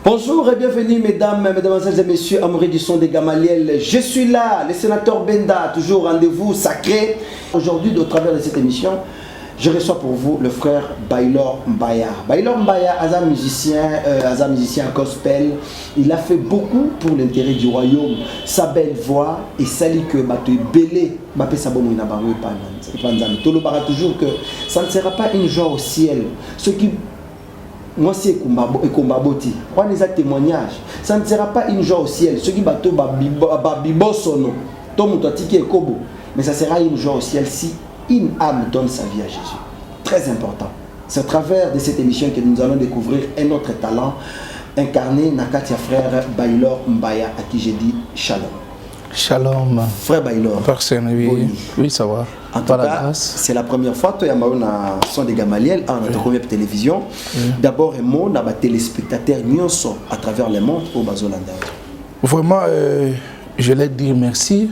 Bonjour et bienvenue mesdames, mesdemoiselles et messieurs, amoureux du son de Gamaliel. Je suis là, le sénateur Benda, toujours rendez-vous sacré. Aujourd'hui, au travers de cette émission, je reçois pour vous le frère Baylor Mbaya. Baylor Mbaya, musicien gospel, il a fait beaucoup pour l'intérêt du royaume. Sa belle voix et celle que Batu Belé, toujours que ça ne sera pas une joie au ciel. Ce qui moi c'est Kumbaboti. On a des témoignages. Ça ne sera pas une joie au ciel. Ceux qui battent Babibosono, mais ça sera une joie au ciel si une âme donne sa vie à Jésus. Très important. C'est à travers de cette émission que nous allons découvrir un autre talent incarné Nakatia frère Baylor Mbaya, à qui j'ai dit shalom. Shalom. Frère Baylor. Personne, oui. Oui, ça va. En tout cas, c'est la première fois que tu as son de Gamaliel à notre première télévision. D'abord, un mot à téléspectateurs à travers le monde au Bazolanda. Vraiment, je vais dire merci.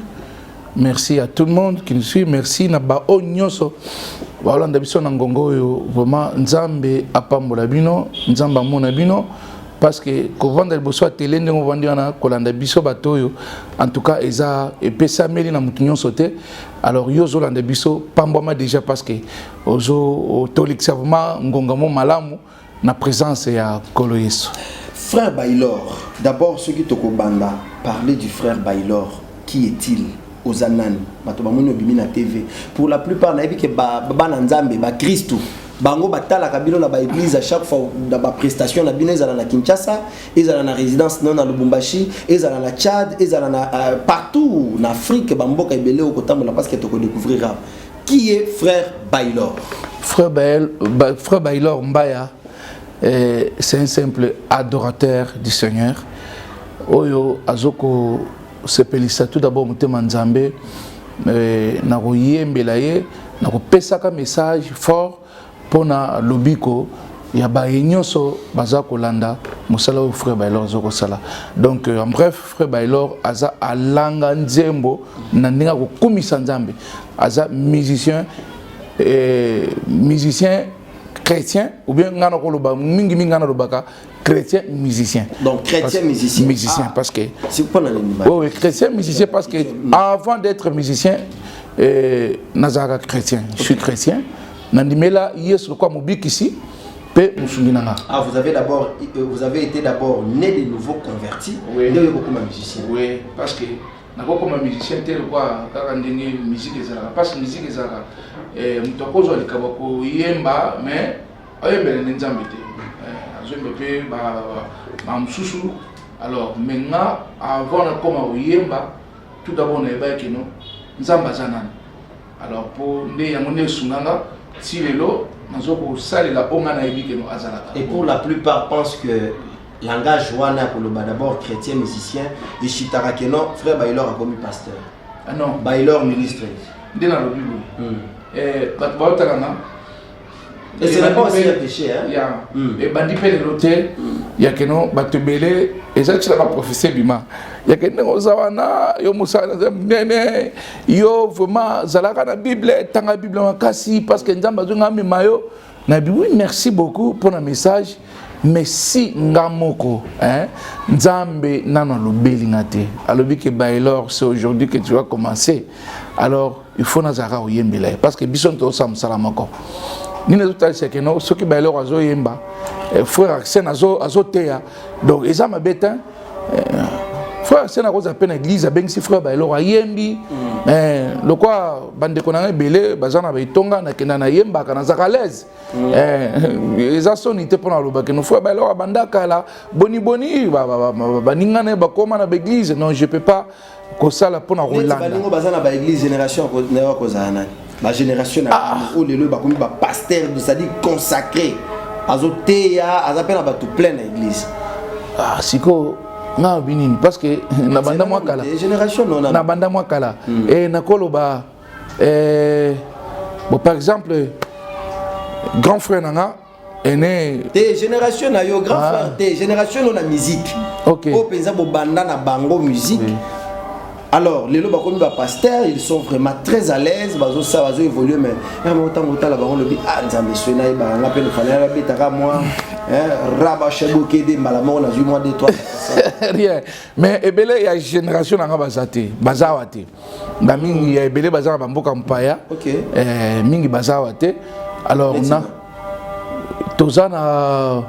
Merci à tout le monde qui nous suit. Merci à Bao Nyoso. Voilà, vraiment, Nzambe apambola bino, Nzamba mona bino. Parce que quand on a besoin de télé, on va dire que en tout cas, ils ont et ça mêlé na mutunyon sauté. Alors yozo landa biso pamboma déjà parce que ozo tolixavement ngongamo malamu na présence ya Koloyeso. Frère Baylor, d'abord ceux qui toko banda parler du frère Baylor, qui est-il? Ozanan, batobamono bimina TV. Pour la plupart, na que ba nzambe ba Christo. Bango batala kabilo na ba église à chaque fois dans ba prestation na bino ezala na Kinshasa, ezala na résidence non na Lubumbashi, ezala na Tchad, ezala na partout en Afrique bamboka ebele au kotambola parce que tu découvrira qui est frère Baylor. Frère Baylor Mbaya, c'est un simple adorateur du Seigneur. Oyo azoko sepelisa tout d'abord mutema nzambe na koyembela ye na kopesaka message fort pona lobiko ya baenyoso baza kolanda musala au frère Baylor zoko sala. Donc en bref, frère Baylor aza alanga nzembo na ndinga ko kumisa nzambe, aza musicien chrétien ou bien ngana ko loba mingi ngana lobaka chrétien musicien. Donc chrétien musicien. Musicien parce que c'est pas dans oui, chrétien musicien parce que avant d'être musicien nazara chrétien. Je suis chrétien. Nandimela yes le quoi mobik ici pe musunginanga. Ah, vous avez été d'abord né de nouveau converti. Oui. Vous beaucoup musicien. Oui, parce que nako comme musicien tel quoi kaka ndenge musique ezala parce que musique ezala mutoko zo likaba ko yemba mais ayembele nzambe te. Azombe pe ba msusu. Alors maintenant avant de comme yemba tout d'abord na eba kino nzamba zanana. Alors pour ndé yamone sunanga si lelo nazoko salela onga na ebike no azalaka. Et pour la plupart pensent que langage wana pour le d'abord chrétien musicien et chitarakeno frère Baylor a commis pasteur. Ah non, Baylor ministre. Ndena lo bible. Batalanga. Et ce n'est pas aussi un péché hein. Ya. Et bandi pe l'hôtel, ya keno batubele ezaki la prophétie bima. Ya keno zawana yo musana nene yo vraiment zalaka na bible tanga bible makasi parce que nzamba zonga memayo na bi oui merci beaucoup pour le message mais si ngamoko hein nzambe nana lobeli ngate alobi ke Baylor c'est aujourd'hui que tu vas commencer alors il faut nazara oyembela parce que bison to sam salamako ni les autres c'est que non ce qui Baylor azo yemba frère Axel azo teya donc eza mabeta frère c'est na cause à peine église ben si frère Baylor ayembi le quoi bande konanga belé bazana ba itonga na kenda na yemba kana zakalaise eza sonité pour na loba que nous frère Baylor banda kala boni ba ningana ba koma na église non je peux pas ko sala pour na Rolanda baningo bazana ba église génération na kozana la génération où les lois comme ba pasteur c'est-à-dire consacré azoteya azapena ba tout plein l'église siko na binini parce que na banda moi kala génération non na banda moi kala et na koloba bon par exemple grand frère nanga ene des générations na yo grand frère des générations na musique OK o penza bo banda na bango musique Alors, les lobes comme pasteur, ils sont vraiment très à l'aise, ça va évoluer, mais autant là on le dit ah nzambe soina ba on appelle fallait betaka moi raba chebo kede malamo na moi de toi rien mais ebele ya génération nga bazate bazawate ba mingi ebele bazawa bamboka mpaya mingi bazawate alors na tozana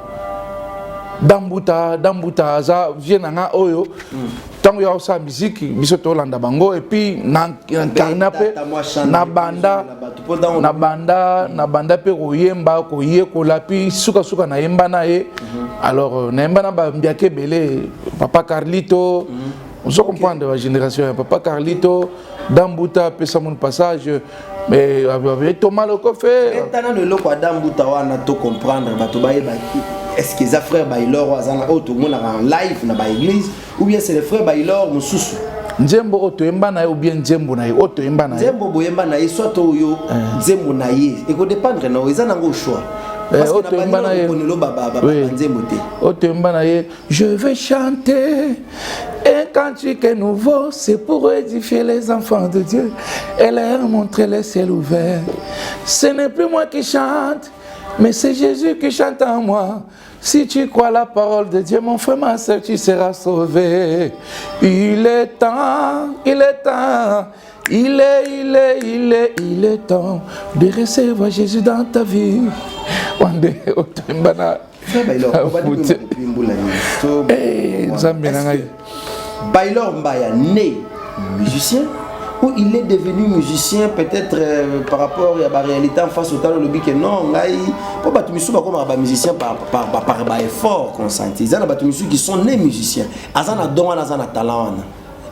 dambuta za vienanga oyo tango ya sa musique biso to landa bango et puis na karnape na banda pe koyemba koyekola puis suka na yemba na ye alors na yemba na ba mbiake belé papa Carlito on se comprend de la génération papa Carlito dambuta pe sa mon passage mais avec Thomas le coffre maintenant le loko dambuta wana to comprendre bato ba est-ce que les frères Baylor ou tout le monde en live dans l'église ou bien c'est les frères Baylor mususu Nzembo oto emba na ou bien nzembo na oto emba na nzembo boyemba na soit oyo nzembo na ye et ko dépendre na eza nango choix parce que na bana ko nilo baba nzembo te oto emba na ye je vais chanter un cantique nouveau c'est pour édifier les enfants de Dieu et leur montrer les ciels ouverts ce n'est plus moi qui chante mais c'est Jésus qui chante en moi. Si tu crois la parole de Dieu, mon frère, ma soeur, tu seras sauvé. Il est temps de recevoir Jésus dans ta vie. Baylor Mbaya né musicien ou il est devenu musicien peut-être par rapport à la réalité en face au talent le que non là pour battre musicien comme un musicien par effort consenti ils ont battu musiciens qui sont nés musiciens azana don azana talent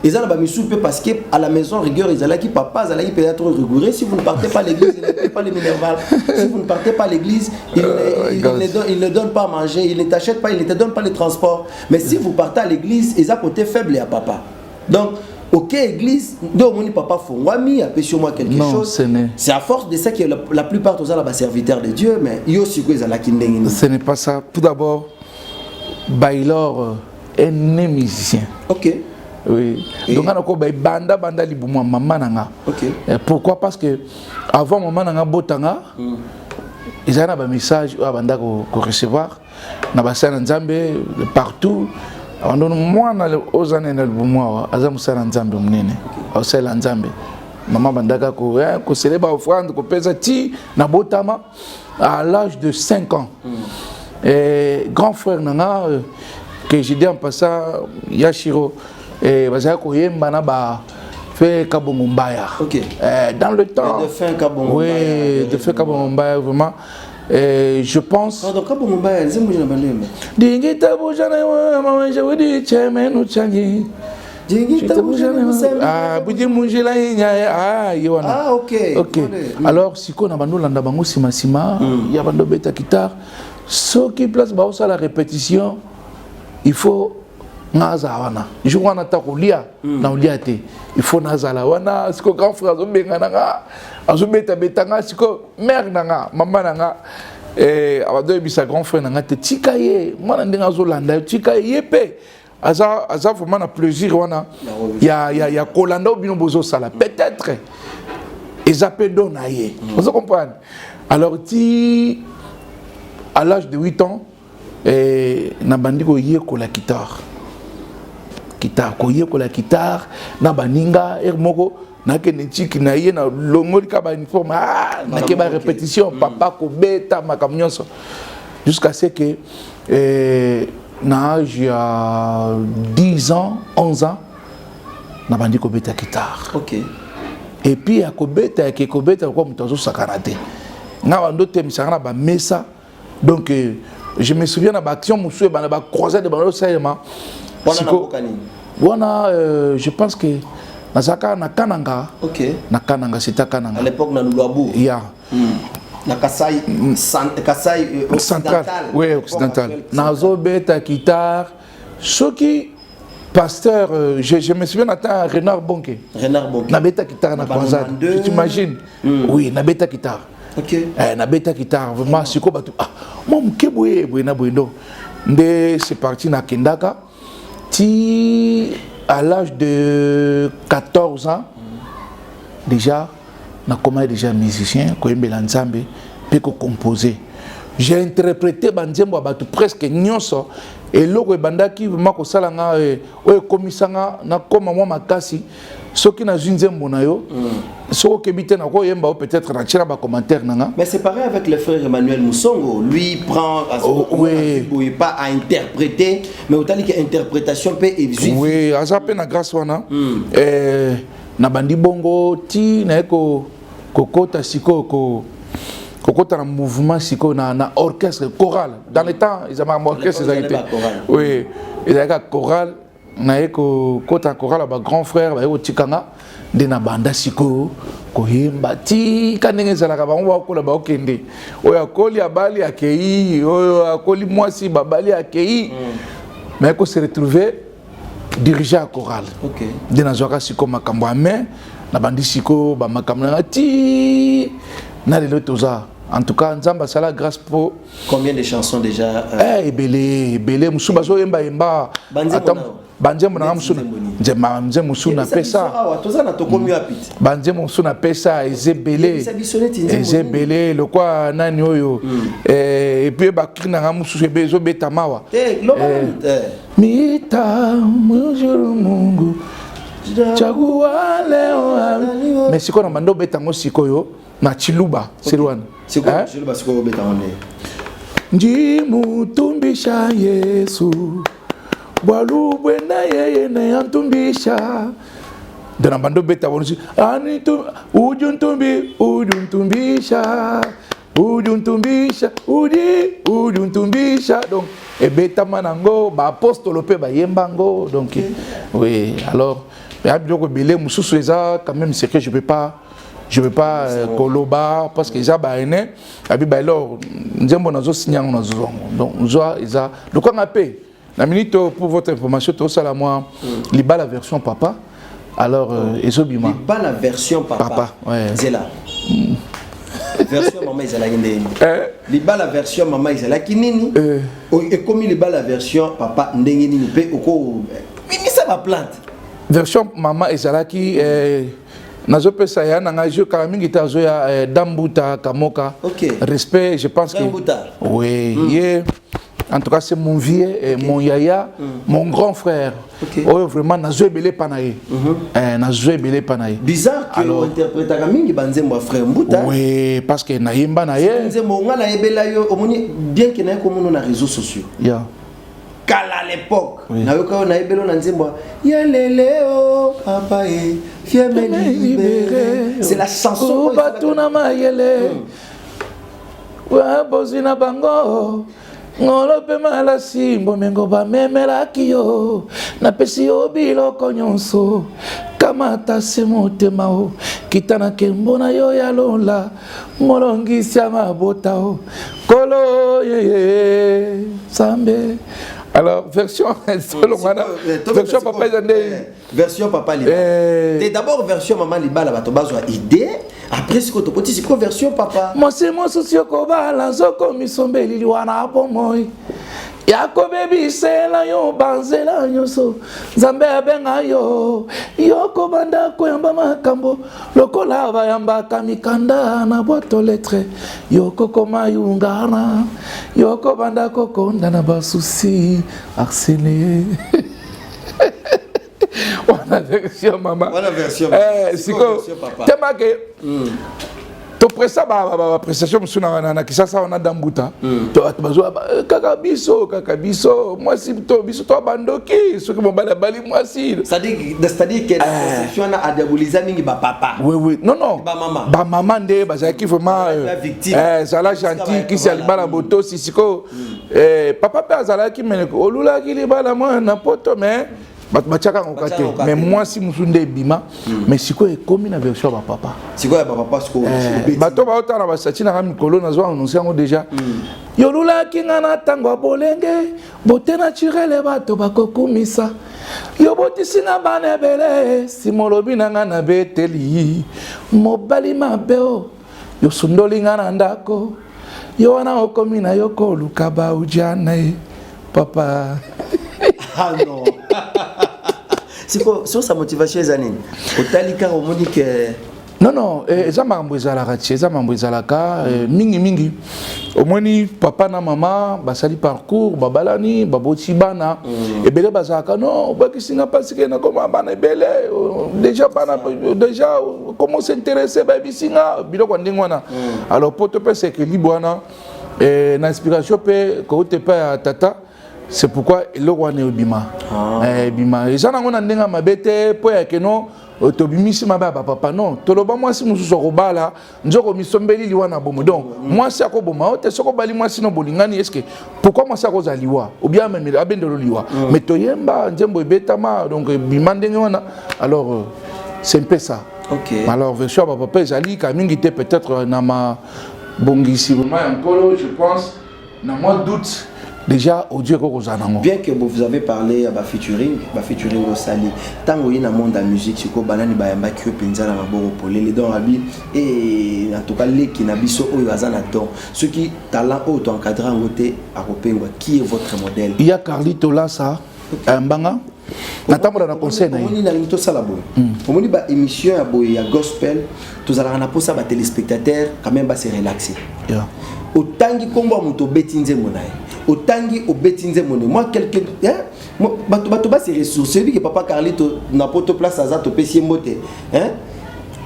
ils ont battu musiciens parce que à la maison rigueur ils allaient qui papa ils allaient peut-être rigoureux si vous ne partez pas à l'église ils ne payent pas les minervales si vous ne partez pas à l'église ils ne donnent pas à manger ils ne t'achètent pas ils ne te donnent pas les transports mais si vous partez à l'église ils ont côté faible à papa donc ok, église, donc mon papa Fongwami a sur moi quelque chose. C'est à force de ça que la plupart de les serviteurs de Dieu, mais il y a aussi que ce n'est pas ça. Tout d'abord, Baylor est né musicien. Ok. Oui. Donc on a banda libouma maman nanga. Ok. Pourquoi? Parce que avant maman nanga botanga, ils avaient un message à banda ko recevoir, na basana nzambe partout. Moi, aux années de moi, Azamusala Nzambe Mnene, Osela Nzambe. Maman Bandaka ko célèbre offrande ko pesa ti na botama à l'âge de 5 ans. Et grand frère nanga que j'ai dit en passant Yashiro et bazaka ko yemba na ba fait Kabongombaya. OK. Dans le temps de fin Kabongombaya. Oui, de fait Kabongombaya vraiment. Et je pense. Donc quand on va dire moi Dingita bujana mama jawidi chemenu changi. Dingita bujana ah budi munjela nya ah yona. Ah OK. OK. Alors siko na bando landa bango sima ya bando beta guitare ce qui place ba ça la répétition il faut naza wana. Je wana ta kolia na olia te. Il faut naza la wana siko grand frère zo benga nanga. Azo beta betanga siko mère nanga maman nanga abado bisa grand frère nanga te tikaye mwana ndinga zo landa tikaye pe aza vraiment na plaisir wana ya kolanda obino bozo sala peut-être ezape donaye vous comprenez alors ti à l'âge de 8 ans na bandiko yeko la guitare koyeko la guitare na baninga moko na kenetiki na ye na longoli ka ba uniforme na ke ba répétition papa ko beta makamnyonso jusqu'à ce que na âge ya 10 ans 11 ans na bandi ko beta guitare. OK. Et puis ya ko beta ko mutazo sakanate nga bando temisanga ba mesa donc je me souviens na ba action musué ba croisade de bando sayema wana je pense que Nazaka na Kananga. OK. Na Kananga, c'était Kananga. À l'époque na Luabu. Yeah. Na Kasai occidental. Oui, occidental. Nazo beta guitare. Ce qui pasteur je me souviens à Renard Bonke. Na beta guitare na croisade. Tu t'imagines? Oui, na beta guitare. OK. Na beta guitare vraiment siko batu. Ah, moi mkeboye boyena boyendo. Ndé c'est parti na Kendaka. Ti à l'âge de 14 ans, déjà, je déjà musicien, puis composer. J'ai interprété Banzembo presque nyonso et loko bandaki mako salanga o komisanga na koma moi makasi soki na Nzembo na yo soko kebite na ko yemba peut-être na tira ba commentaire nanga. Mais c'est pareil avec le frère Emmanuel Moussongo, lui prend oui pas à interpréter mais autant que interprétation peut exister. Oui, azape na grâce wana na bandi bongo ti na ko kokota siko ko kokota na mouvement siko na orchestre choral dans le temps ils avaient un orchestre oui ils avaient choral na eko kota choral ba grand frère ba eko tikanga de na banda siko ko himba ti kanenge zalaka ba ngwa ko la ba okende oyo akoli abali akei oyo akoli mwasi babali akei mais ko se retrouver dirigeant choral OK de na zoka siko makambo mais na bandi siko ba makambo na ti na lelo toza. En tout cas, Nzamba Sala grâce pour combien de chansons déjà belé musuba zo yemba yemba banzembo na musuna nzembo musuna pesa tozana tokomi apiti banzembo musuna pesa ezebele lokwa nani oyo et puis ba krina musu bezo beta mawa mita mujuru mungu chagua leo mais siko na mando beta ngo sikoyo na chiluba sirwana chiluba siko beta onde njimutumbisha Yesu bwalubwe na yeye na yantumbisha dana bando beta wonsi anitu ujuntumbisha ujuntumbisha donc et beta manango ba apostolo pe ba yembango donc oui alors biloko belé mususu eza quand même c'est que je peux pas koloba parce que eza ba ene abi ba alors nzembo nazo signang nazo donc zoa eza donc on appelle la minute pour votre information tout ça la moi liba la version papa alors ezobima liba la version papa ouais zela version maman ezala ngende liba la version maman ezala kinini et comme liba la version papa ndenge nini pe oko mimi ça va plante version maman ezalaki nazo pesa ya nanga je karamingi tazo ya Dambuta Kamoka respect je pense Dambuta. Que oui en tout cas c'est mon vieux mon yaya mon grand frère oh vraiment nazo belé panaye nazo belé panaye bizarre que on interprète mingi banzembo frère Mbuta oui parce que na yemba na ye nzembo ngala ebela yo omoni bien que na ko mono na réseaux sociaux Kala à l'époque, on a eu besoin Yaleleo, papa, viens me libérer. C'est la chanson. Batuna mayele, wa bozina bango. Ngolope mala simbo mengo ba memela kiyo na pesi obilo konyonso kamata semote mao kitana kembona yo ya lola molongisi mabota o kolo ye sambe. Alors, version version papa version papa Liba. D'abord version maman Liba la bato bazwa idée, après ce que tu petit c'est quoi version papa. Moi c'est mon souci ko bala zoko misombeli wana pomoi. Yako baby sela yo banzela nyoso Zambe abenga yo yoko banda ko yamba makambo lokola ba yamba kamikanda na boto lettre yoko koma yungana yoko banda ko konda na basusi arsene. On a version maman. On a version siko tema ke to pressa ba prestation musuna na kisasa on a Dambuta to bazo kaka biso moi si to biso to bandoki ce que mon bala bali moi si c'est-à-dire que la prestation a diabolisé mingi ba papa oui non ba maman nde bazaki vraiment ça la gentil qui s'est bala boto sisiko papa pe azala ki meneko olula ki li bala moi na poto mais mais moi si musunde bima mais siko e komi na version ba papa siko ya ba papa siko bato ba otana ba satina ka mikolo na zo annoncer ngo déjà yolula kinga na tango bolenge bote naturel bato bakokumisa yo botisi na bana bele simolobi na nga na beteli mobali mabeo yo sundoli nga na ndako yo wana okomi na yo ko luka ba ujana papa. Ah non. C'est quoi sa motivation les années? Au talika au monique. Non, eza mambo ezalaka ti, eza mambo ezalaka mingi. Omoni papa na mama basali parcours, babalani, baboti bana, ebele bazalaka non, bakisinga pasike na koma bana ebele, déjà comment s'intéresser ba bisinga biloko ndenge wana. Alors pour te penser que libwana na inspiration pe ko te pa tata. C'est pourquoi le roi ne bima. Bima. Et ça n'a pas de mabete pour que non. Tobimisi ma papa non. Toloba moi si nous sommes là, nous avons mis sombeli liwa na bomo. Donc moi c'est à quoi boma. Ote soko bali moi si no bolingani est-ce que pourquoi moi c'est à cause liwa ou bien même abendo liwa. Mais toyemba njembo betama donc bima ndenge wana. Alors c'est un peu ça. OK. Alors version papa ezali kamingi te peut-être na ma bongisi vraiment encore je pense na moi doute. Déjà, au Dieu bien que vous avez parlé à featuring au Sali, tant que dans le monde de la musique, c'est que banani bayamba qui penza na maboko polé les dons abi et en tout cas les qui nabiso o yazana don ceux qui talent au to encadrer en côté à Kopengwa qui est votre modèle? Il y a Carlito là ça mbanga natambola na conseil na on na limito sala boy on dit ba émission ya boy ya gospel tous ala na posa ba téléspectateurs quand même ba se relaxer otangi kombo moto betinze monaye otangi obetinze monaye moi quelqu'un bato ba se ressources que papa Carlito na poto place aza to pesi mbote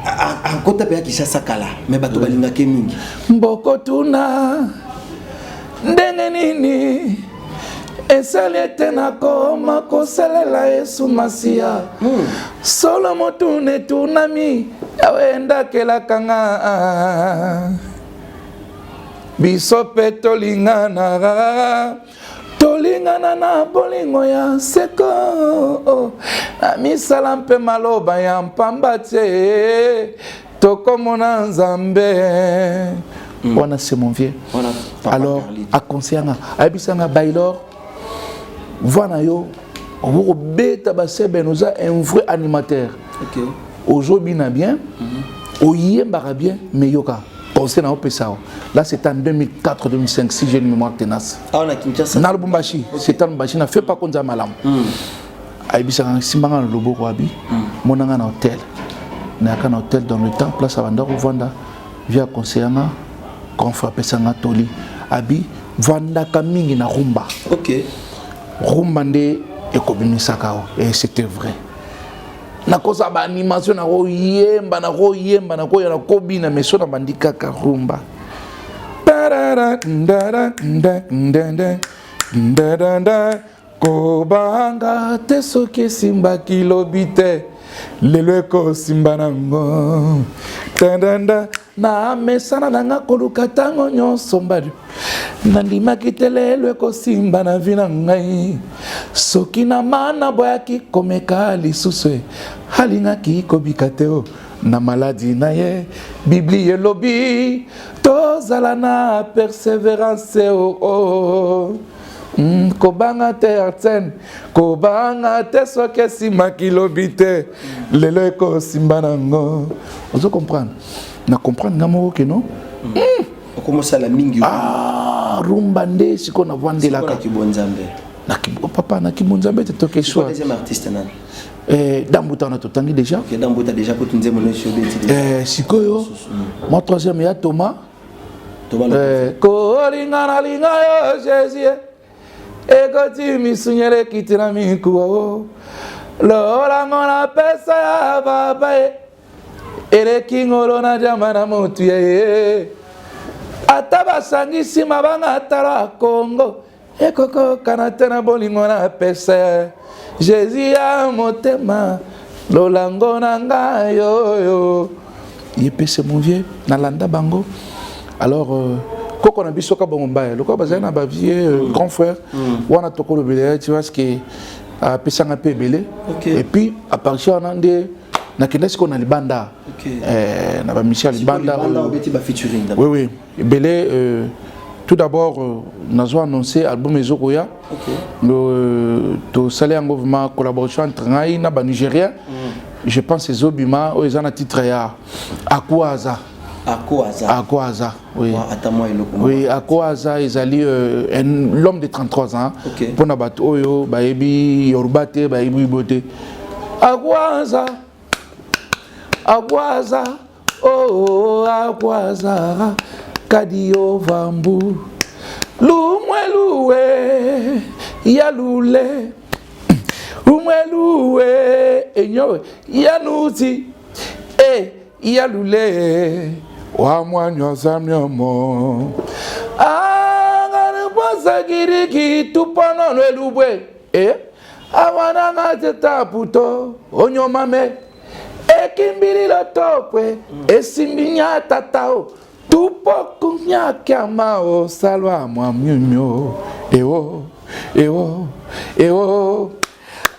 a kota pe ki chasa kala mais bato balinga ke mingi mboko tuna ndenge nini esalete na koma kosalela Yesu Masia solo motune tunami awenda kelakanga biso pe tolingana na bolingo ya seko na misala mpe maloba ya mpamba te tokomona nzambe wana c'est mon vieux alors akonseyanga ayebisanga bailor voilà yo vous beta basebe nous a un vrai animateur aujourd'hui na bien oyembaka bien mais yoka conseil na opesa là c'est en 2004-2005 si j'ai une mémoire tenace na Lubumbashi c'est en Lubumbashi na fait pas konza malam ayebisaka simbanga loboko abi monanga na hôtel na kana hôtel dans le temps place avanda ko vanda via conseillanga confra pesanga toli abi vanda kamingi na rumba rumba nde ekobimisaka et c'était vrai na kosa ba animation na ko yemba na ko yana ko bina meso na bandika ka rumba ko banga te soki simba kilobite lelo ko simba nango tandanda na mesana nanga koluka tango nyonso mbadi nandimaki te lelo ko simba na vina ngai soki na mana boyaki komeka lisusu halingaki kobika te na maladi na ye bibli elobi tozala na persévérance kobanga te artene kobanga te soki esima kilobi te lelo ekosimba nango ozo comprendre na comprendre nga moko ke non commence à la mingi rumba nde siko na vandelaka na papa na kibonzambe te toke choix deuxième artiste nan Dambuta on a tout tangi déjà Dambuta déjà pour tunze mon sikoyo moi troisième ya Thomas kolinga na linga yo Jésus ekoti misunyere kitira mikuo lola ngona pesa ya baba ere kingolo na jamana mutu ye ataba sangisi mabanga tala Congo ekoko kanate na bolingo na pesa Jésus ya motema lolango na ngayo yepese mon vieux nalanda bango alors koko na biso ka bomba le ko bazana ba vieux grand frère wana tokolo belé tu vois ce que a pesanga pe belé et puis à partir nande na kinesi ko na libanda na ba Michel libanda oui belé tout d'abord nous avons annoncé album Ezokoya to salé en mouvement collaboration entre ngai na ba Nigérien je pense que Zobima o ezana titre ya Akwaza oui. Oui, Akwaza ezali l'homme de 33 ans. Pour na bato oyo baebi yorbate baebi bote. Agwaza, agwaza, oh agwaza, kadio vambu, lumweluwe, yalule, umweluwe, enyowe, yanuti, yalule, wamwanyo zamyomo, agaribosa giriki, tupono lweluwe, awana ngate taputo, onyomame, ekimbili lotopwe, esimbinya tatao, tupo kunya kiamao, salwa mwamyumyo, ewo,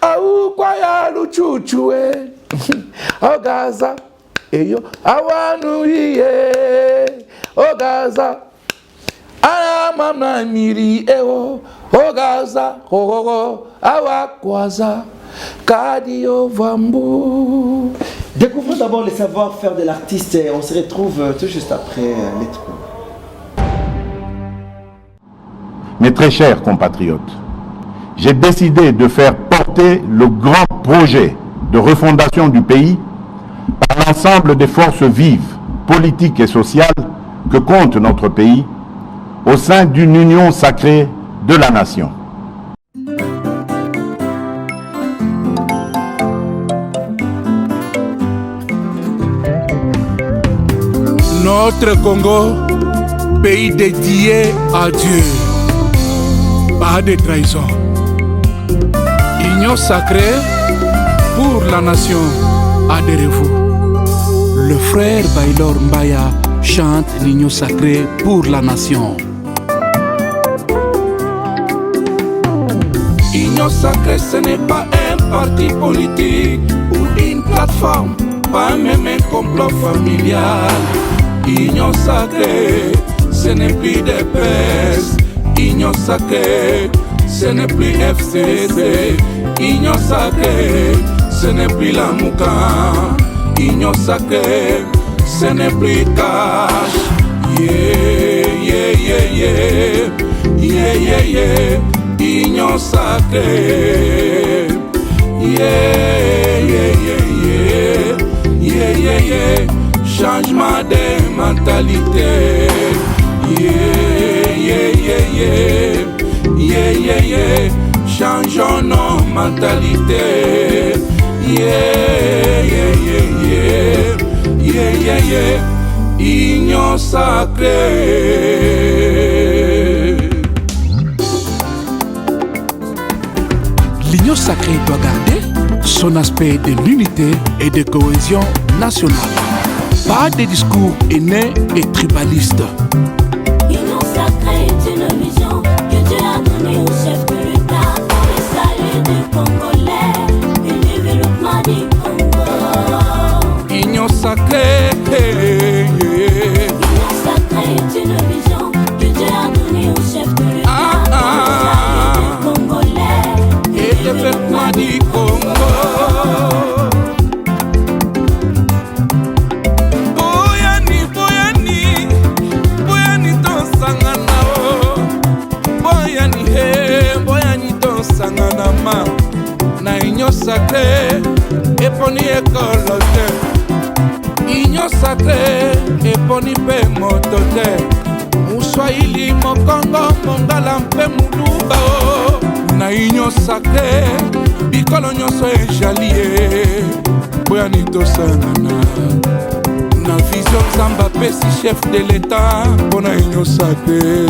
au kwa ya luchuchue, ogaza, awanu iye, ogaza, Mamna miri ogaza awakwaza kadio vambu. Découvrons d'abord le savoir-faire de l'artiste et on se retrouve tout juste après les trous. Mes très chers compatriotes, j'ai décidé de faire porter le grand projet de refondation du pays par l'ensemble des forces vives, politiques et sociales que compte notre pays au sein d'une union sacrée de la nation. Notre Congo, pays dédié à Dieu, pas de trahison. Union sacrée pour la nation, adhérez-vous. Le frère Baylor Mbaya chante l'union sacrée pour la nation. Union sacrée, ce n'est pas un parti politique ou une plateforme, pas même un complot familial. Union sacrée, ce n'est plus des PES. Union sacrée, ce n'est plus FCC. Union sacrée, ce n'est plus la Mouka. Union sacrée, ce n'est plus cash. Yeah. Union sacrée. Yeah. Changement de mentalité. Yeah. Changeons nos mentalités. Yeah. Union sacrée. L'union sacrée doit garder son aspect de l'unité et de cohésion nationale. Pas de discours haineux et tribalistes. L'union sacrée est une vision que Dieu a donnée au chef de l'État pour le salut des Congolais et le développement du Congo. Union sacrée. L'union sacrée est une vision que Dieu a donnée au chef de l'État pour le salut des Congolais et le développement du Congo. Na union sacrée eponi ekolo te. Union sacrée eponi pe moto te. Muswahili mokongo mongala mpe muluba o. Na union sacrée bikolo nyonso ejalie boyani tosangana. Na vision Nzambe apesi chef de l'État mpona union sacrée.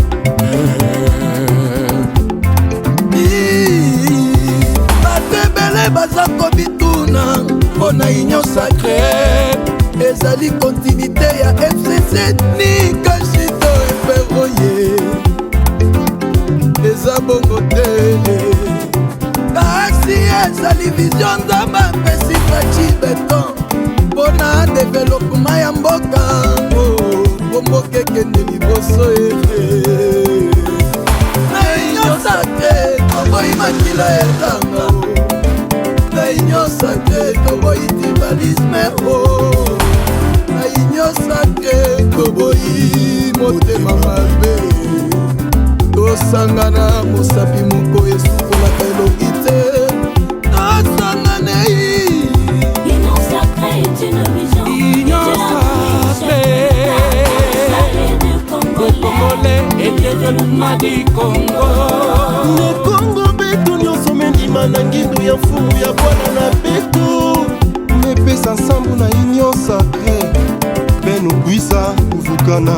baza kobituna mpona union sacrée ezali continuité ya FCC ni kashito eperoye eza bongo te kasi ezali vision Nzambe apesi faci beton mpona developema ya mboka bomboka ekende liboso na union sacrée koboyi makila etanga na union sacrée koboyi tribalisme na union sacrée koboyi motema mabe tosangana mosapi moko esukolaka elongi te tosangana développement du Congo. Le Congo betu nyonso mendima na ngindu ya mfumu ya bwana na betu mepesa nsambu na union sacré benu kwisa kuvukana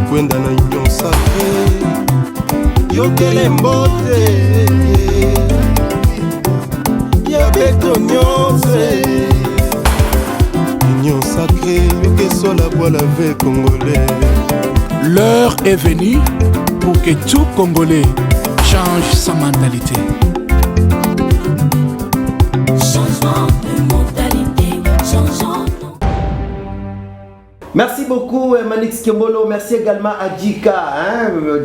kwenda na union sacré yokele mbote ya beto nyonso union sacré yokesola bwala ve congolais. L'heure est venue pour que tout Congolais change sa mentalité. Changement de mentalité, changeons. Merci beaucoup Manix Kimbolo, merci également à Djika,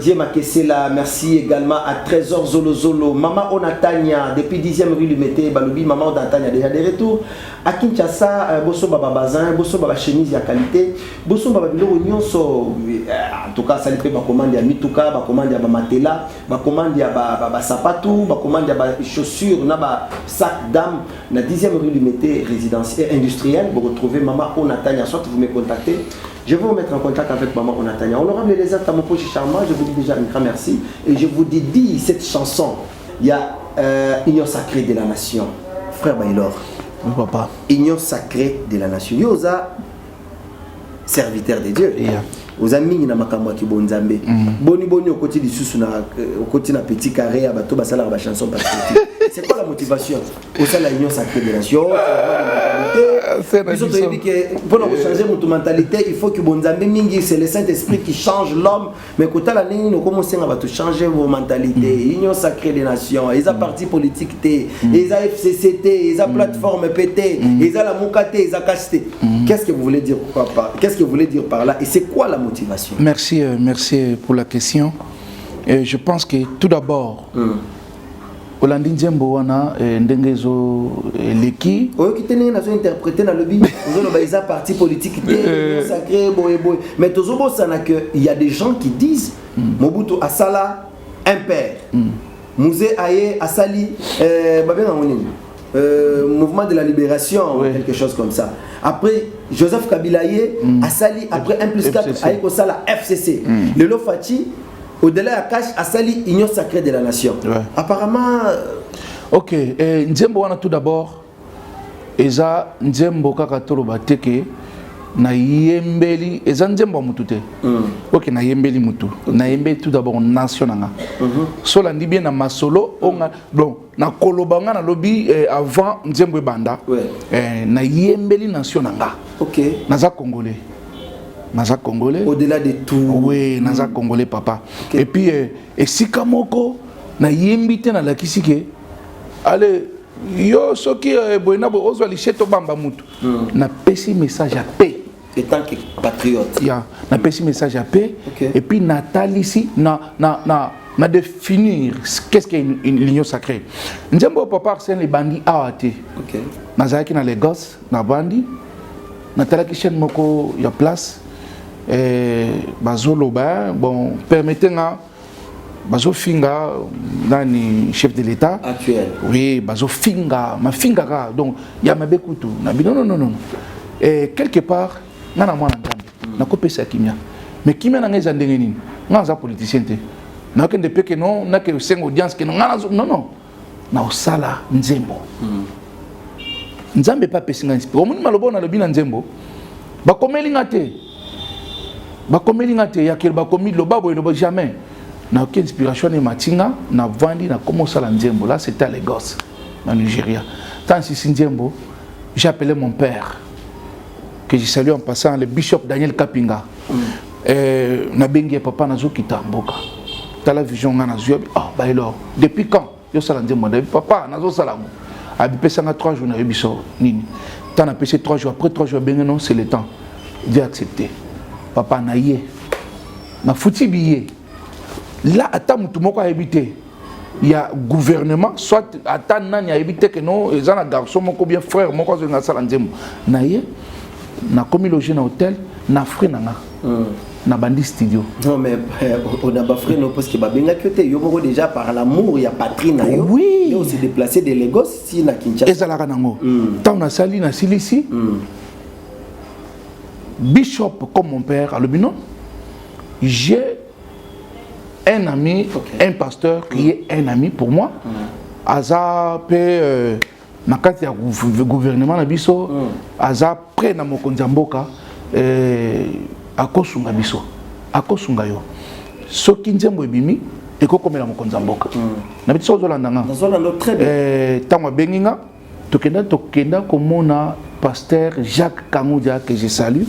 Dieu Makesela, merci également à Trésor Zolo Zolo, Maman Onatania, depuis 10e rue Lumete, Balobi, Maman Onatania déjà de retour, à Kinshasa, Bosso Baba Bazin, Bosso Baba chemise à qualité, Bosso Baba Bilo Nyonso, en tout cas ça lui fait ma commande à Mituka, ma commande à Matela, ma commande à Sapatou, ma commande à chaussures, na sac d'âme, na 10e rue Lumete, résidence industrielle, vous retrouvez Maman Onatania, soit vous me contactez. Je vais vous mettre en contact avec Maman Onatania. Honorable les actes à mon poche charmant, je vous dis déjà un grand merci. Et je vous dédie cette chanson. Il y a Union sacrée de la nation. Frère Baylor. Oui, papa. Union sacrée de la nation. Yosa, serviteur de Dieu. Yeah. Aux amis, na makamwa ki bonzambe. Boni boni au côté du sous au côté na petit carré à bateau basala ba chanson patriotique. C'est quoi la motivation? Au sein de la Union sacrée de la nation. Pour changer notre mentalité, il faut que bonzambe mingi c'est le Saint-Esprit qui change l'homme. Mais quand la ligne nous commençons à changer vos mentalités. Union sacrée des nations, ils ont parti politique ils ont FCCT, ils ont plateforme PT, ils ont la Moukate, ils ont Casté. Qu'est-ce que vous voulez dire papa? Qu'est-ce que vous voulez dire par là? Et c'est quoi la motivation? Merci, merci pour la question. Et je pense que tout d'abord, Olandi Nzembo wana ndengezo leki. Oyo kitene na zo interpréter na lobby. Ozo lo baiza parti politique sacré boy. Mais tozo bosana que il y a des gens qui disent Mobutu asala impère. Mouzé Aye asali babena ngoni. Mouvement de la libération, quelque chose comme ça. Après Joseph Kabila asali après 1+4 Aye kosala FCC. Le Lofati au-delà de la cache, Asali, Union sacrée de la nation. Ouais. Apparemment. Ok, Nzembo wana tout d'abord, Eza Nzembo kakatolo bateke, na yembeli, Eza Nzembo mutute. Ok, na yembeli mutu. Na yembeli tout d'abord nation nanga. Sola ndi bien na masolo, bon, na kolobanga na lobby avant Nzembo banda. Na yembeli nation nanga. Ok. Naza Congolais. Naza Congolais. Au-delà de tout. Oui, Naza Congolais, papa. Okay. Et puis, et si Kamoko, na yembite na la kisike, allez, yo, ce qui est bon, na bo ozwa licheto bamba mutu. Na pesi message à paix. En tant que patriote. Ya, na pesi message à paix. Okay. Et puis, Nathalie ici, na définir qu'est-ce qu'est une union sacrée. Nzembo papa c'est les bandits awate. Ok. Nazaki na Lagos, na bandi. Nathalie Kichen moko ya place. Bazolo ba bon permettez-nga bazo finga nani chef de l'état actuel oui bazo finga ma finga ka donc ya mabekutu na non et quelque part ngana mwana ntambe na kopesa kimia mais kimia na ngeza ndenge nini ngaza politicien te na kende peke non na ke sengo audience ke ngana non na osala Nzembo Nzambe pa pesinga inspire omuni malobo na lobi na Nzembo bakomeli ngate ya kele bakomi lobabo eno jamais na aucune inspiration et matinga na vandi na commencé la Nzembo là c'était à Lagos en Nigeria tant si Nzembo j'ai appelé mon père que je salue en passant le bishop Daniel Kapinga na bengi papa nazo kitamboka ta la vision ngana zo Baylor depuis quand yo sala Nzembo depuis papa nazo salamu abi pesanga 3 jours na biso nini tant na pêché 3 jours après 3 jours bengi non c'est le temps j'ai accepté. Papa naïe, ma fouti billet. Là, à ta moutoumoko a habité. Il y a gouvernement, soit à ta nani a habité que non, ils ont un garçon, mon bien frère, mon cousin a salanzemo. Naïe, na commis logé dans l'hôtel, na frais nanga. Na bandi studio. Non, mais on a pas frais, non, parce que Babenga Kyote, yo déjà par l'amour, il y a patrie na yo. Oui. Ils ont se déplacé de Lagos, si na Kinshasa. Et ça la ranango. Tant na sali, na silisi. Bishop comme mon père à l'Obinon, j'ai un ami, un pasteur qui est un ami pour moi. Aza pe nakati ya gouvernement na biso, aza près na mokonzi mboka akosunga biso. Akosunga yo. Soki nzembo ebimi ekokomela mokonzi mboka. Na biso ozolanda nga. Ozolanda très bien. Tango benginga tokenda komona pasteur Jacques Kamoudia que je salue.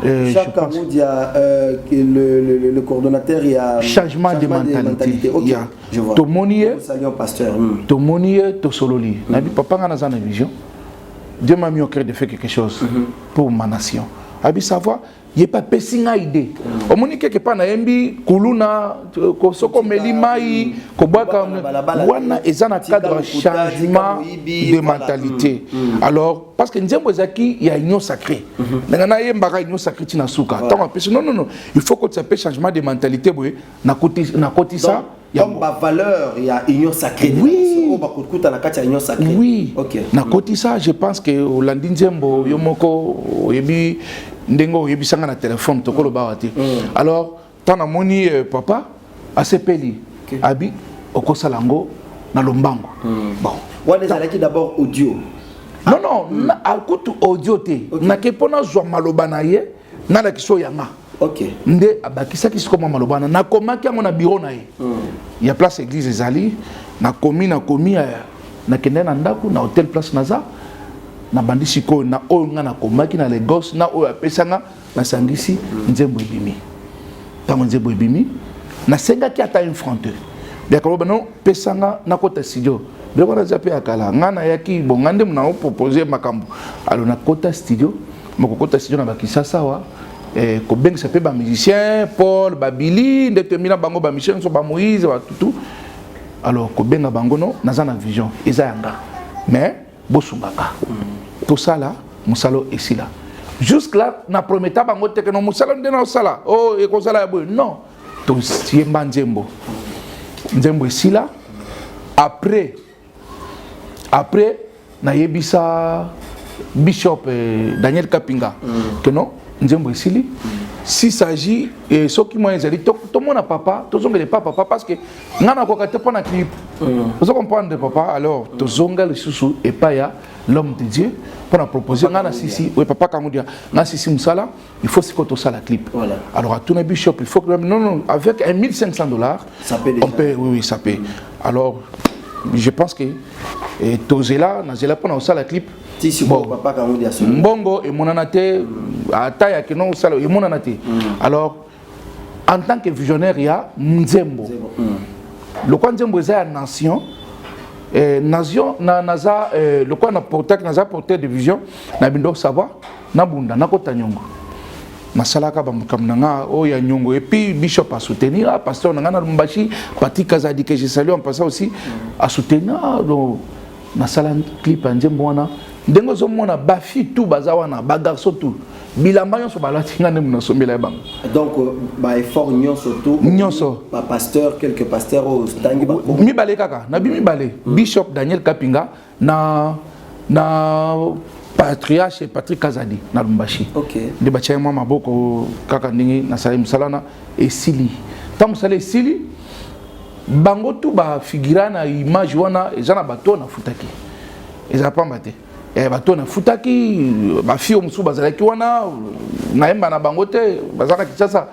Jacques Kamoudia, le coordonnateur, il y a changement de mentalité. Ok, je vois. Salut pasteur. Tomonie, Tosololi. Nabi papa a une vision. Dieu m'a mis au cœur de faire quelque chose pour ma nation. Abi savoir, il n'y a pas pessinga idée. Au moins quelque part na embi kuluna kosoko melimai kobaka wana ezana cadre changement de mentalité. Alors parce que nzembo zaki il y a union sacrée. Nana yembaka union sacrée tina suka. Non, il faut que tu appelles changement de mentalité boy na koti ça. Comme ma valeur, il y a union sacrée. Oui. Oui. Ok. Na koti ça, je pense que Olandi nzembo yomoko yebi ndengo yebi sanga na téléphone to kolo bawati. Alors, tant na moni papa asepeli abi okosalango na lombango. Bon. Wana ezalaki d'abord audio. Non, na akutu audio te. Na kepona zwa maloba na ye na la kiso yanga. Ok. Nde abakisa kisiko malobana na komaki yango na bureau na ye. Ya place église ezali na komi na kende na ndako na hôtel place naza na bandisi ko na oyo nga na komaki na Lagos na oyo apesanga na sangisi nzembo ebimi. Tango nzembo ebimi na senga ki ata infronté. Bien comme non pesanga na kota studio. Bien on a zappé akala ngana yaki bongande mna proposer makambo. Alors na kota studio moko studio na bakisa sawa. Kobeng ça peut ba musicien Paul Babili ndetemina bango ba Michel so ba Moïse ba tout. Alors kobenga bango no nazana vision eza yanga mais bosungaka tout ça là musalo esila jusque là na prometa bango te que no musalo ndena osala oh e ko sala boy non to siemba nzembo esila après na yebisa Bishop Daniel Kapinga que non nzembo esili s'il s'agit et ce qui m'a dit tout le monde a papa tout le monde papa parce que ngana ko kate pona clip vous comprenez papa alors to zonga le susu et pas ya l'homme de Dieu pour proposer ngana sisi oui papa Kamoudia ngana sisi musala il faut que to sala clip voilà. Alors à tout le bishop il faut que non avec $1,500 ça peut déjà. On peut oui ça peut alors je pense que tozela na zela pona sala clip bon papa Kamoudia mbongo et monanate ataya que non sala et monanate alors en tant que visionnaire il y a nzembo le quoi nzembo est une nation nation na naza le quoi na porteur de vision na bindo savoir na bunda na kota nyongo masalaka bamukamnanga o ya nyongo et puis bishop a soutenir pasteur na na Lumbashi Patrick Kazadi que je salue en passant aussi a soutenir na sala clip nzembo wana ndengo zo mona bafi tout bazawana ba garçon tout bilamba nyonso balati ngane muna sombela bango donc ba effort nyonso ba pasteur quelques pasteurs au tangi ba mi balé kaka na bi mi balé bishop Daniel Kapinga na patriarche Patrick Kazadi na Lumbashi OK de bacha moi maboko kaka ndingi na salim salana esili tam sala esili bango tout ba figurana image wana ezana bato na futaki ezapamba te bato na futaki ba fio musu bazalaki wana naemba na bango te bazana kitasa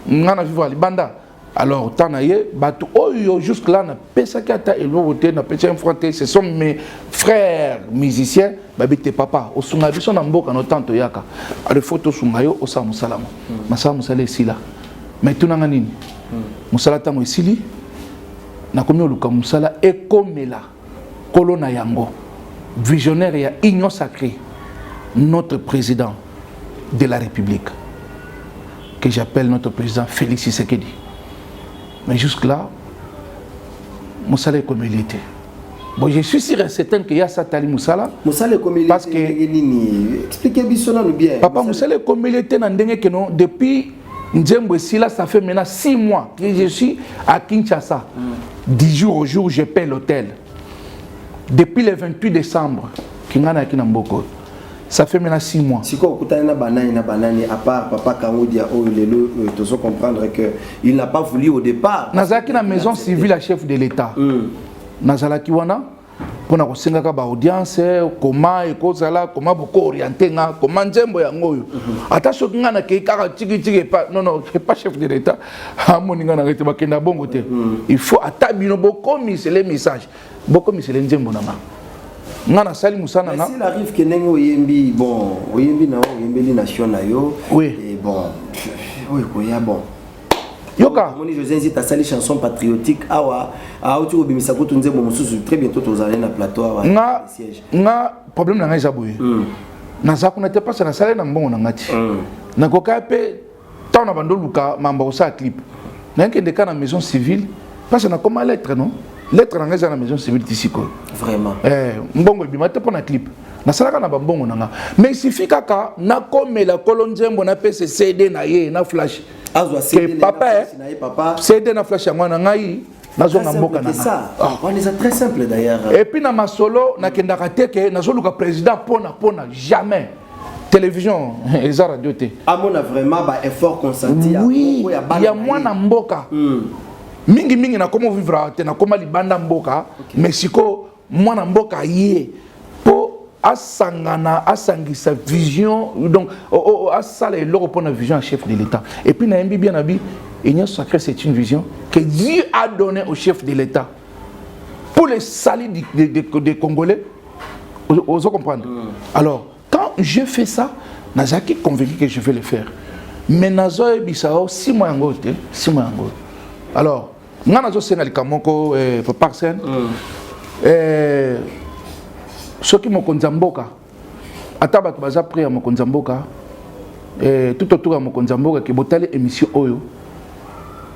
ngana vivre libanda alors tanaye bato oyo jusque là na pesa kata elobote na pesa infronté ce sont mes frères musiciens babite papa osunga biso na mboka no tanto yaka ale photo sungayo osa musalama masa musale esila mais tunanga nini musala tango esili na komi oluka musala ekomela kolona yango visionnaire et union sacrée, notre président de la République, que j'appelle notre président Félix Tshisekedi. Mais jusque-là, Moussala est comme il était. Bon, je suis sûr et certain qu'il y a Satali Moussala. Moussala est comme il était. Parce que. Expliquez-moi bien. Papa Moussala est comme il était depuis Nzembo Sila, ça fait maintenant 6 mois que je suis à Kinshasa. 10 jours au jour, je paie l'hôtel. Depuis le 28 décembre, Kingana Kinamboko, ça fait maintenant 6 mois. Si quoi na banani à part papa Kangodia oh lelo tu dois comprendre que il n'a pas voulu au départ. Nazaki na maison civile à chef de l'État. Nazalaki wana pour na kosenga ba audience comment ekozala comment boko orienter nga comment nzembo yango yo. Ata soki nga na ke kaka tiki pas non pas chef de l'État. Amoninga na rete bakenda bongo te. Il faut atabino boko misele message. Boko misele nzembo na nga. Ngana sali musana na. S'il arrive que nengo oyembi bon oyembi na oyembi li nation na yo. Oui. Et bon oui koya bon. Yoka. Moni José Nzita sali chanson patriotique awa tu obimisa ko tunze bon mususu très bientôt tozala na plateau awa. Nga problème na nga isaboye. Na za kuna te pasa na sali na mbongo na ngati. Na koka pe tant na bando luka mamba osa clip. Na nkende ka na maison civile pasa na comme lettre non. Lettre na nga za na maison civile ici ko. Vraiment. Mbongo bima te pona clip. Na salaka na bambongo na nga. Mais il suffit kaka na komela kolonzembo na PC CD na ye na flash. Que papa CD na flash yango na ngai nazonga mboka na ça. On est très simple d'ailleurs. Et puis na masolo na kendaka teke nazoluka président pona jamais. Télévision et radio te. Amona vraiment ba effort consenti oui, il y a mwana mboka. Mingi na comment vivre te na koma libanda mboka Mexico mwana mboka yé po asangana asangisa vision donc asala eloko pour la vision chef de l'État et puis na yembi bien abi Union sacrée c'est une vision que Dieu a donnée au chef de l'État pour les salis des Congolais. Vous comprenez? Alors quand je fais ça nazaki convaincu que je vais le faire mais nazo bisao 6 mois ngote 6 mois ngote. Alors nga nazo senga likamoko papa Arsène soki mokonzi mboka ata bato baza près ya mokonzi mboka tout autour ya mokonzi mboka ke botali émission oyo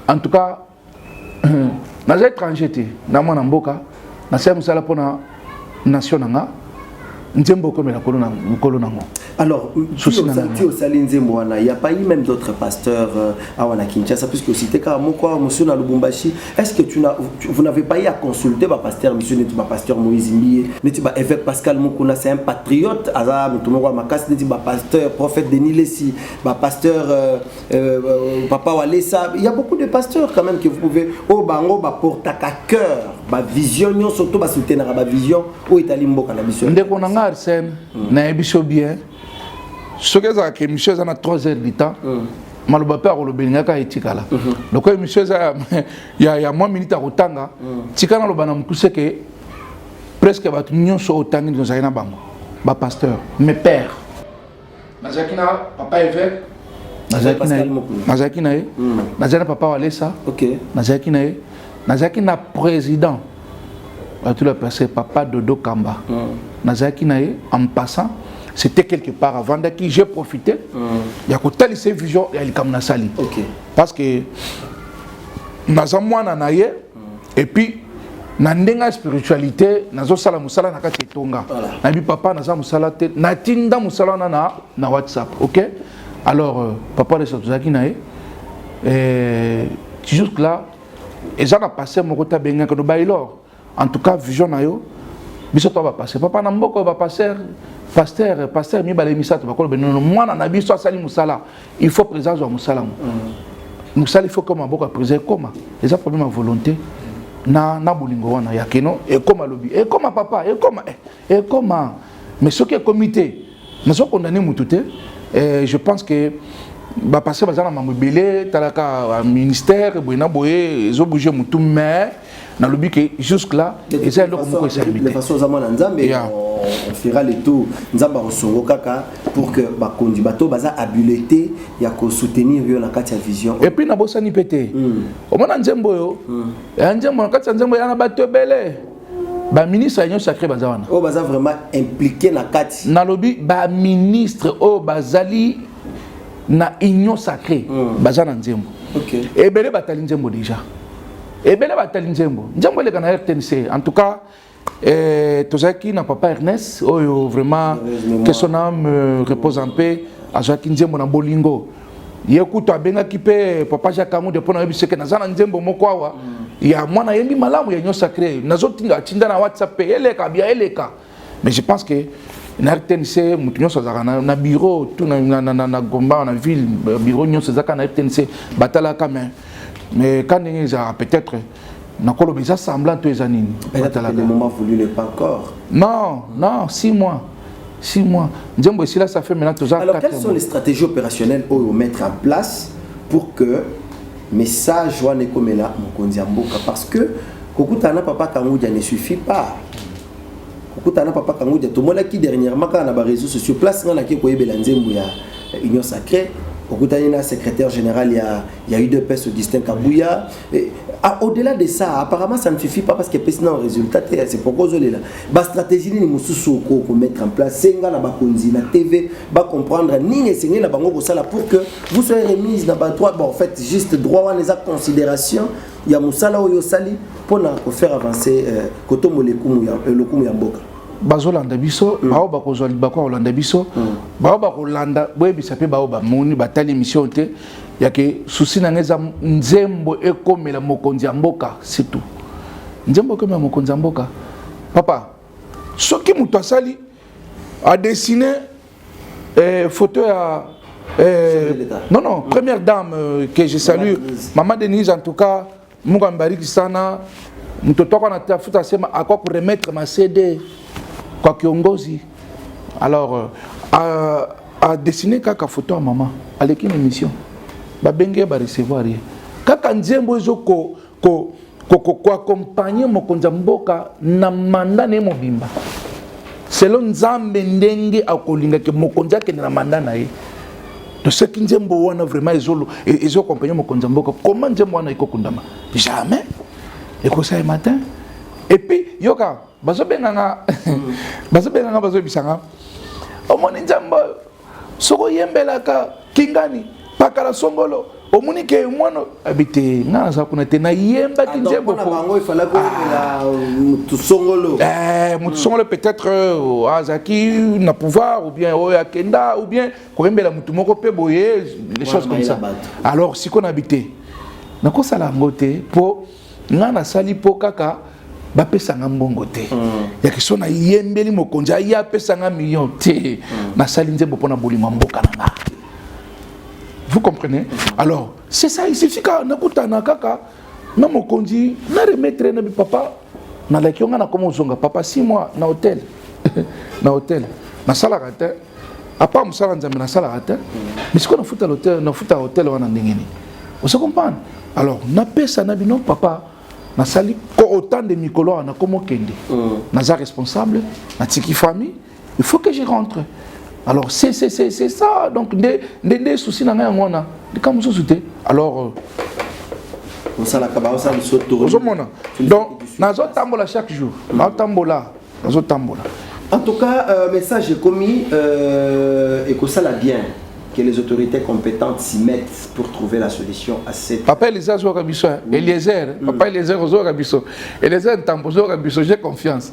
en tout cas naza étranger te na mwana mboka na sala musala pona nation nanga nzembo komela kolo nango. Alors, il n'y a pas eu même d'autres pasteurs à Kinshasa, puisque c'était Monsieur Lubumbashi. Est-ce que vous n'avez pas eu à consulter le pasteur, monsieur, le pasteur Moïse Mbié, l'évêque Pascal Moukouna, c'est un patriote, le pasteur, prophète Denis Lessi, le pasteur Papa Walesa. Il y a beaucoup de pasteurs quand même que vous pouvez, porter à cœur, la vision, surtout la vision, où est Alimbo la mission. Arsène, na ebiso bien. Ce que ça que monsieur ça na 3 heures du temps. Maloba pa ko belinga ka etikala. Donc monsieur ça ya moins minute à kotanga. Tikana lo bana mukuse ke presque ba tunyo so otangi dans zaina bango. Ba pasteur, mes pères. Nazakina papa évêque. Nazakina Nazakina papa Walesa. OK. Nazakina président. Tout le passé papa Dodo Kamba. Nazakina en passant c'était quelque part avant de qui j'ai profité. Il y a côté ces visions et il comme sali. OK. Parce que nazamwana naye et puis na ndenga spiritualité nazo sala musala na kati tonga. Na bi papa naza musala te na tinda musala na WhatsApp. OK? Alors papa de Zakina jusque là et ça a passé mon côté benga que no bailor. En tout cas vision na yo biso to ba passer papa na mboko ba passer pasteur mi balé misatu ba ko benno mwana na biso asali musala il faut présence wa musala musala il faut comme mboko présenter comment les problème à volonté na bolingo wana ya keno et comme lobby et comme papa et comment mais ce qui est comité nous sommes condamnés mututé et je pense que ba passer bazana mamobelé talaka ministère boina boye zo bouger mutu mais dans le but que jusque là et ça de façon on fera le tour nzamba osongo kaka pour que ba kondi bato baza habilité ya ko soutenir yo na kati ya vision et puis na bosani pété o mona nzembo yo ya nzembo na kati ya nzembo ya na bato belé ba ministre union sacré baza wana o baza vraiment impliqué na kati na lobby ba ministre o bazali na union sacré baza na nzembo. OK. Et belé batali nzembo déjà. Et bien, Nzembo le canal RTNC. En tout cas, Tozaki n'a papa Ernest, vraiment que son âme repose en paix. À Jacques Nzembo na bolingo. Yekuto abenga kipe papa Jacques Amu de pona yebiseke na zana Nzembo mokwawa. Ya mwana yembi malamu ya nyo sacré. Nazo tinda na WhatsApp eleka bia eleka. Mais je pense que na RTNC mutu nyonso azaka na bureau tout na Gomba na ville bureau nyonso ezaka na RTNC batalaka mais quand ils peut-être na koloba ça semblant to ezanini batalaka le moment voulu n'est pas encore. Non 6 mois. 6 mois. Nzembo ici là ça fait maintenant toujours 4 mois. Alors quelles sont les stratégies opérationnelles au mettre en place pour que message wana ekomela mokonzi ya mboka parce que kokutana papa Kangoudja ne suffit pas. Kokutana papa Kangoudja to mona ki dernièrement quand na ba réseaux sociaux place ngana ki koyebela nzembo ya Union Sacrée kokutana na secrétaire général il y a eu deux personnes distinctes Kabouya. Au-delà de ça, apparemment ça ne suffit pas parce que personne n'a un résultat. C'est pourquoi je l'ai là. La stratégie ni mususu ko mettre en place. Senga na bakonzi na TV, ba comprendre ni enseigner la bango ça là pour que vous soyez remise na ba droit. Bon en fait juste droit les considération. Il y a musala oyo sali pour na faire avancer koto molekumu ya lokumu ya mboka. Bazolanda biso bao bakozwa libako olanda biso bao bakolanda boyebisa pe bao bamoni batali mission te yake souci na ngeza nzembo ekomela mokonzi ya mboka c'est tout nzembo ekomela mokonzi ya mboka papa soki mutu asali a dessiner photo ya non première dame que je salue maman Denise en tout cas Mungu ambariki sana mtoto kwa natafuta sema akwa ku remettre ma CD kwa kiongozi alors a dessiner kaka photo ya maman avec une émission ba benge ba recevoir kaka nzembo ezo ko accompagner mokonza mboka na mandat ne mobimba selon nzambe ndenge akolinga ke mokonza ke na mandat na ye to ce qui nzembo wana vraiment ezo accompagner mokonza mboka comment nzembo wana ekokundama jamais ekosa matin et puis yoka bazobenganga bazobisanga omoni nzambo soko yembelaka kingani pakala songolo omoni ke mwana habité ngana za kuna te na yemba ki nzembo po bango il fallait ko la mutu songolo peut-être azaki na pouvoir ou bien akenda ou bien ko yembela mutu moko pe boye les choses comme ça alors si qu'on habité na ko sala ngote po ngana sali po kaka bapesanga mbongo te ya kiso na yembeli mokonzi ya pesanga million te na sali nzembo pona bolima mboka na nga. Vous comprenez? Alors c'est ça, il suffit ka nakutana kaka na mokonzi na remettre na papa na la kionga na komo zonga papa 6 mois na hôtel na hôtel na sala rate apa musala nzambe na sala rate mais ce qu'on a foutu à l'hôtel na foutu à hôtel wana ndengeni vous comprenez? Alors na pesa na bino papa na sali ko autant de mikolo na komo kende naza responsable na tiki famille il faut que je rentre. Alors c'est ça donc des soucis na nga ngona de comme ça souté alors on sala kaba on sala soto donc nazo tambola chaque jour na tambola nazo tambola en tout cas message est commis et que ça la bien que les autorités compétentes s'y mettent pour trouver la solution à cette... Papa Eliezer Zoura Bisso, Eliezer, Papa Eliezer Zoura Bisso, Eliezer Tambo Zoura Bisso, j'ai confiance.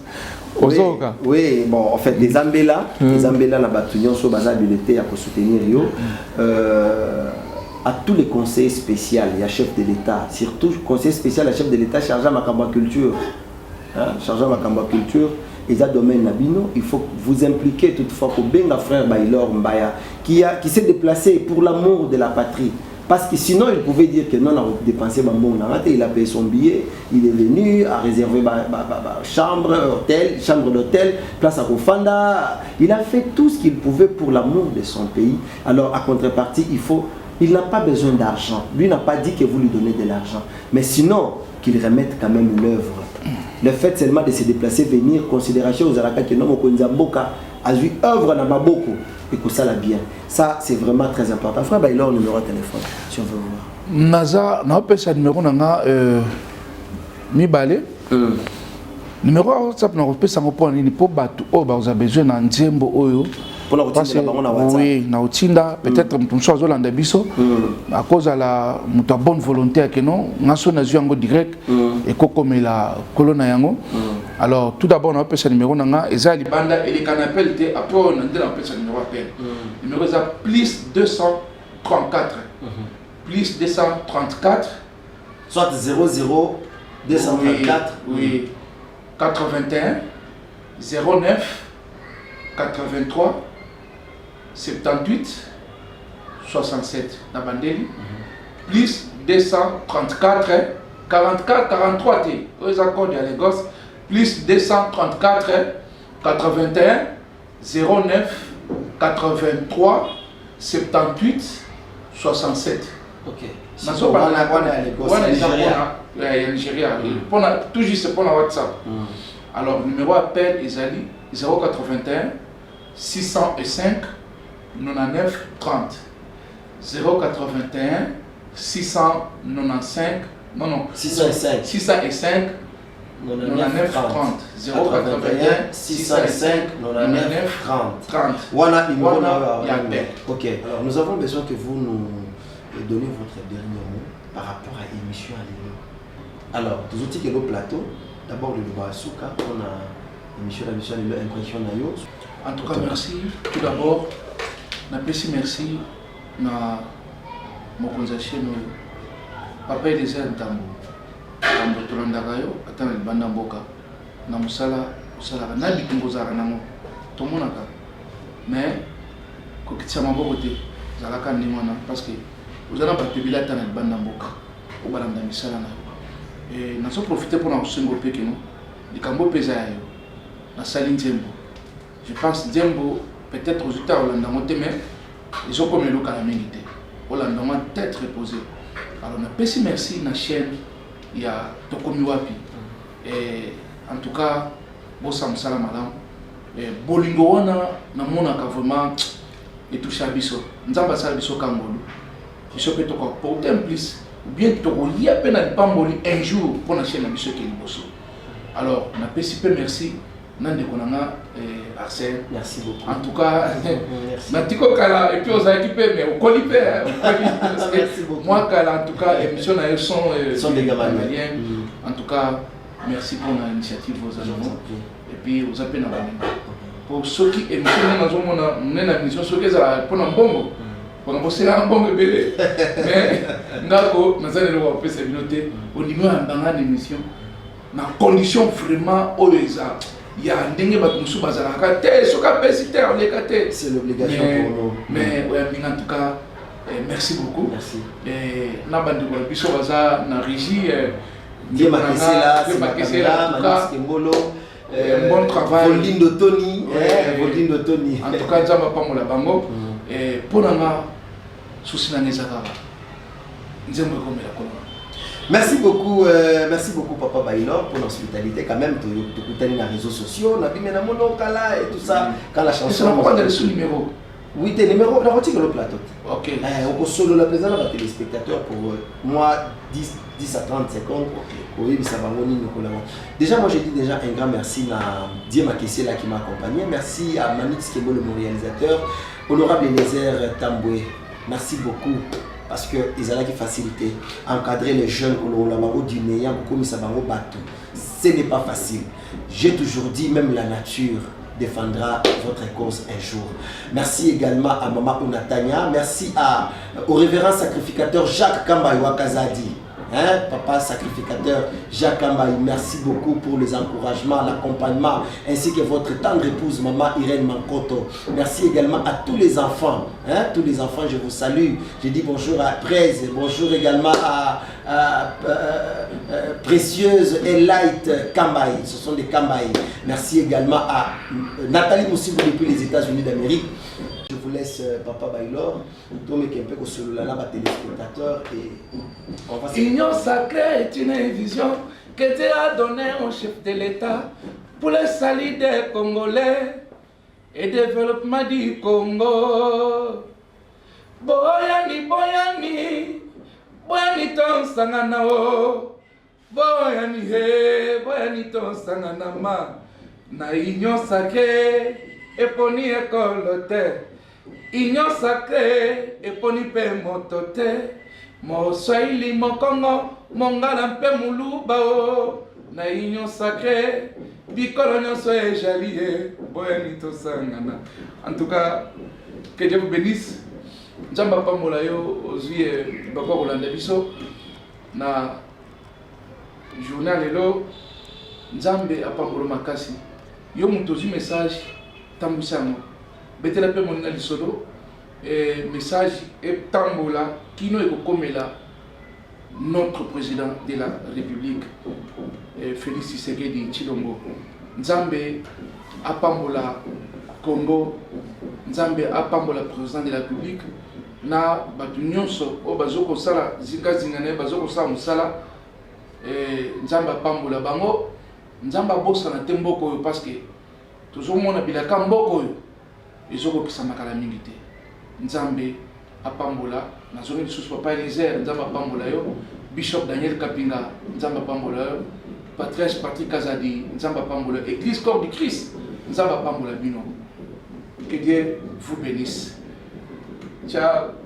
Oui, bon, en fait, les Ambela la bataillon sur base habilité à soutenir Rio, à tous les conseils spéciaux, il y a chef de l'État, surtout conseil spécial, le chef de l'État chargé à Makamba Culture, chargé à Makamba Culture. Et ça domaine Nabino, il faut vous impliquer toutefois pour Benga frère Bailor Mbaya qui s'est déplacé pour l'amour de la patrie. Parce que sinon il pouvait dire que non, on a dépensé Bambon, il a payé son billet, il est venu, a réservé chambre d'hôtel, place à Rofanda. Il a fait tout ce qu'il pouvait pour l'amour de son pays. Alors à contrepartie, il n'a pas besoin d'argent. Lui n'a pas dit que vous lui donnez de l'argent. Mais sinon, qu'il remette quand même l'œuvre. Le fait seulement de se déplacer, venir, considération aux Araka qui n'ont pas Mboka, a eu œuvre dans Maboko et que ça l'a bien. Ça, c'est vraiment très important. Frère, il a un numéro de téléphone, si on veut voir. Naza, on appelle ça numéro Mibale. Numéro WhatsApp, on appelle ça pour battre, vous avez besoin d'un Nzembo Oyo. Oui, na otinda peut-être mtumso azolanda biso à cause de la bonne volonté que non ngaso na zuango direct et kokomela kolona yango. Alors tout d'abord on appelle ce numéro nanga eza libanda et les canapel te après on appelle ce numéro appel. Numéro ça plus 234 plus 234 soit 00 234 oui 81 09 83 78 67 na bandeli plus 234 44 43 t aux accords de Lagos plus 234 81 09 83 78 67. Ok. Nazo On a Nigeria. Tout juste pour la WhatsApp. Alors, le numéro appel Ezali 081 605 99 30. 081 695 605 99 30. 081 605 99 30. Voilà, numéro appel. Ok. Alors, nous avons besoin que vous nous donnez votre dernier mot par rapport à l'émission à l'émission. Alors, tous outils que le plateau, d'abord le Souka, on a l'émission à l'impression nayo. En tout cas, merci. Tout d'abord, merci na mokonzashi no papa eleza ntambo ntambo tolandaka yo ata na libanda mboka na mosala osalaka na bitumbu ozalaka nango tomonaka mais kokitisa maboko te ezalaka ndenge wana parce que oza na bato ebele ata na libanda mboka obalanda misala na yo nazo profite mpona kosenga mpe keno likambo mpe eza ya yo nasali nzembo je pense nzembo peut-être ozuta olanda yango te mais ezokoma eloka na mingi te olanda yango tête reposée. Alors napesi merci na chaîne ya tokomi wapi en tout cas bosa mosala malamu bolingo wana namonaka vraiment etoucha biso nzambe asala biso kangolu biso mpe tokoporte un plus ou bien tokolia mpe na lipamboli un jour mpona chaîne na biso eke liboso. Alors napesi mpe merci nandeko nanga Arsène. Merci beaucoup. En tout cas, natiko kala et puis aux équipes mais au colipe. Merci beaucoup. Moi kala en tout cas émission na sont des Gamaliens. En tout cas, merci pour l'initiative aux amis et puis aux appels na bana. Pour ceux qui émission na zomona na émission ceux qui za pour na mbongo. Pour na bosela mbongo belé. Mais ngako nazali lo pesa binoté au niveau ndanga émission na condition vraiment oyoza. Il y a un dingue qui nous bazalaka te soka pesite oleka te c'est l'obligation pour nous mais en tout cas merci beaucoup. Merci na bandi ko biso baza na régie Dieu makesela en tout cas Ngolo bon travail Volindo Tony en tout cas nzamba pa mola bango pona nga souci na ngezaka nzembo ko mela ko. Merci beaucoup Papa Baylor pour l'hospitalité quand même. Tu écoutes les réseaux sociaux, on a vu mes mono kala et tout ça. Quand la chanson. C'est pourquoi dans sous numéro. Oui, tes numéros, on retire le plateau. Ok. On peut solo la présence à téléspectateurs pour moi 10 à 30 secondes. Oui, ça va venir nous. Déjà, moi j'ai dit déjà un grand merci à Dieu Makessé là qui m'a accompagné. Merci à Manix Kebo le réalisateur, honorable Eliezer Tamboué. Merci beaucoup. Parce qu'ils ont la facilité encadrer les jeunes au Lamaro du Néant, comme ça va au bateau. Ce n'est pas facile. J'ai toujours dit, même la nature défendra votre cause un jour. Merci également à Maman Onatania. Merci au révérend sacrificateur Jacques Kambaï Wakazadi. Papa sacrificateur Jacques Kambaï, merci beaucoup pour les encouragements, l'accompagnement, ainsi que votre tendre épouse, Maman Irène Mankoto. Merci également à tous les enfants. Tous les enfants, je vous salue. Je dis bonjour à Prez, bonjour également à Précieuse et Light Kambaï. Ce sont des Kambaï. Merci également à Nathalie Moussibou depuis les États-Unis d'Amérique. Je vous laisse Papa Baylor, tomber un peu sur le téléspectateur et on va. Union sacrée est une vision que Dieu a donnée au chef de l'État pour le salut des Congolais et développement du Congo. Boyani, boyani, boyani ton sanganao, boyani he, boyani ton sanganama. Na union sacrée et poni école. Union sacrée et poni pe motote. Mo Swahili, mo Congo, mon galampe muluba o. Na union sacrée, bikolo nyonso ejalie, boyanito sangana. En tout cas, que Dieu vous bénisse. Nzamba pa molayo ozwi baba kolanda biso na journal lelo Nzambe apambola makasi. Yo mutu ozwi message tambusamo betela pe moninga lisolo message et tambola kino ekokomela notre président de la République Félix Tshisekedi Tshilombo. Nzambe apambola Congo, Nzambe apambola président de la République na batu nyonso o bazoko sala zinga ne bazoko sala musala Nzambe apambola bango, Nzambe bossa na temboko yo parce que toujours mona bilaka mboko yo ezoko pisa makala mingi te. Nzambe apambola na zone sous papa Eliezer, Nzambe apambola yo, Bishop Daniel Kapinga, Nzambe apambola yo, Patrice Patrick Kazadi, Nzambe apambola, Église Corps du Christ, Nzambe apambola bino. Que Dieu vous bénisse. Ciao.